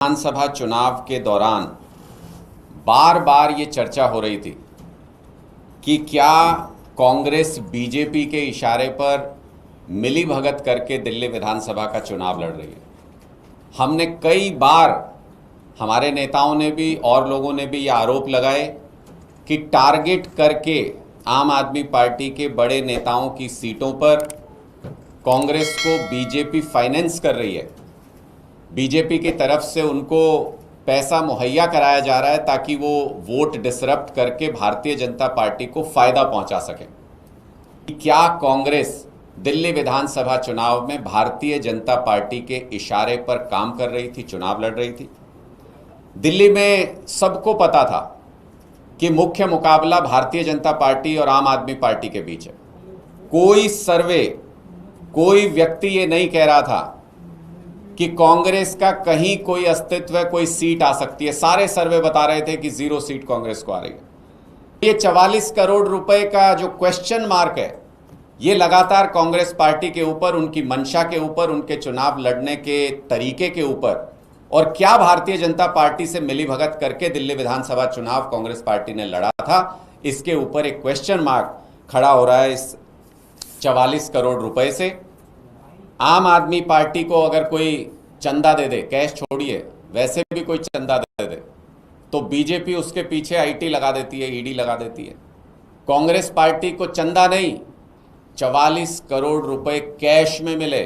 विधानसभा चुनाव के दौरान बार बार ये चर्चा हो रही थी कि क्या कांग्रेस बीजेपी के इशारे पर मिलीभगत करके दिल्ली विधानसभा का चुनाव लड़ रही है। हमने कई बार, हमारे नेताओं ने भी और लोगों ने भी ये आरोप लगाए कि टारगेट करके आम आदमी पार्टी के बड़े नेताओं की सीटों पर कांग्रेस को बीजेपी फाइनेंस कर रही है। बीजेपी की तरफ से उनको पैसा मुहैया कराया जा रहा है ताकि वो वोट डिसरप्ट करके भारतीय जनता पार्टी को फायदा पहुंचा सके। क्या कांग्रेस दिल्ली विधानसभा चुनाव में भारतीय जनता पार्टी के इशारे पर काम कर रही थी, चुनाव लड़ रही थी? दिल्ली में सबको पता था कि मुख्य मुकाबला भारतीय जनता पार्टी और आम आदमी पार्टी के बीच है। कोई सर्वे, कोई व्यक्ति ये नहीं कह रहा था कि कांग्रेस का कहीं कोई अस्तित्व, कोई सीट आ सकती है। सारे सर्वे बता रहे थे कि 0 सीट कांग्रेस को आ रही है। ये 44 करोड़ रुपए का जो क्वेश्चन मार्क है, ये लगातार कांग्रेस पार्टी के ऊपर, उनकी मंशा के ऊपर, उनके चुनाव लड़ने के तरीके के ऊपर, और क्या भारतीय जनता पार्टी से मिलीभगत करके दिल्ली विधानसभा चुनाव कांग्रेस पार्टी ने लड़ा था, इसके ऊपर एक क्वेश्चन मार्क खड़ा हो रहा है इस 44 करोड़ रुपए से। आम आदमी पार्टी को अगर कोई चंदा दे दे, कैश छोड़िए, वैसे भी कोई चंदा दे दे, तो बीजेपी उसके पीछे आईटी लगा देती है, ईडी लगा देती है। कांग्रेस पार्टी को चंदा नहीं, 44 करोड़ रुपए कैश में मिले।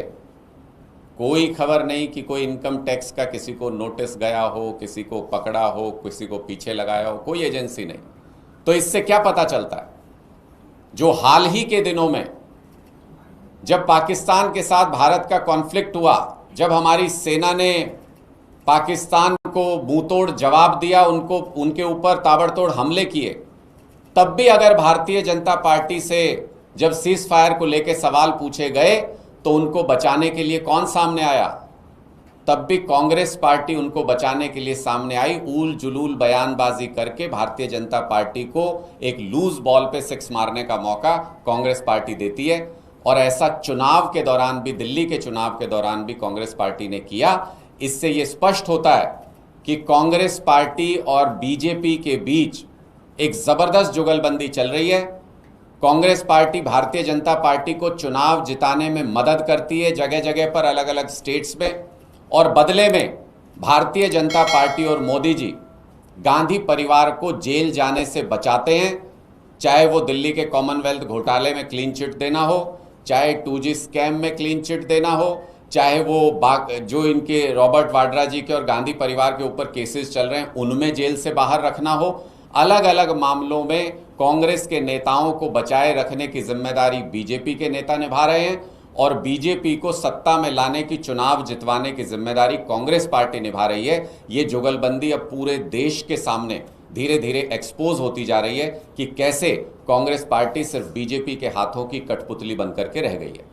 कोई खबर नहीं कि कोई इनकम टैक्स का किसी को नोटिस गया हो, किसी को पकड़ा हो, किसी को पीछे लगाया हो, कोई एजेंसी नहीं। तो इससे क्या पता चलता है? जो हाल ही के दिनों में जब पाकिस्तान के साथ भारत का कॉन्फ्लिक्ट हुआ, जब हमारी सेना ने पाकिस्तान को मुंहतोड़ जवाब दिया, उनके ऊपर ताबड़तोड़ हमले किए, तब भी अगर भारतीय जनता पार्टी से जब सीज फायर को लेकर सवाल पूछे गए तो उनको बचाने के लिए कौन सामने आया? तब भी कांग्रेस पार्टी उनको बचाने के लिए सामने आई। ऊल जुलूल बयानबाजी करके भारतीय जनता पार्टी को एक लूज बॉल पे 6 मारने का मौका कांग्रेस पार्टी देती है। और ऐसा चुनाव के दौरान भी, दिल्ली के चुनाव के दौरान भी कांग्रेस पार्टी ने किया। इससे यह स्पष्ट होता है कि कांग्रेस पार्टी और बीजेपी के बीच एक जबरदस्त जुगलबंदी चल रही है। कांग्रेस पार्टी भारतीय जनता पार्टी को चुनाव जिताने में मदद करती है जगह जगह पर, अलग अलग स्टेट्स में, और बदले में भारतीय जनता पार्टी और मोदी जी गांधी परिवार को जेल जाने से बचाते हैं। चाहे वो दिल्ली के कॉमनवेल्थ घोटाले में क्लीन चिट देना हो, चाहे 2G स्कैम में क्लीन चिट देना हो, चाहे वो जो इनके रॉबर्ट वाड्रा जी के और गांधी परिवार के ऊपर केसेस चल रहे हैं उनमें जेल से बाहर रखना हो। अलग अलग मामलों में कांग्रेस के नेताओं को बचाए रखने की जिम्मेदारी बीजेपी के नेता निभा रहे हैं, और बीजेपी को सत्ता में लाने की, चुनाव जितवाने की जिम्मेदारी कांग्रेस पार्टी निभा रही है। ये जुगलबंदी अब पूरे देश के सामने धीरे धीरे एक्सपोज होती जा रही है कि कैसे कांग्रेस पार्टी सिर्फ बीजेपी के हाथों की कठपुतली बनकर के रह गई है।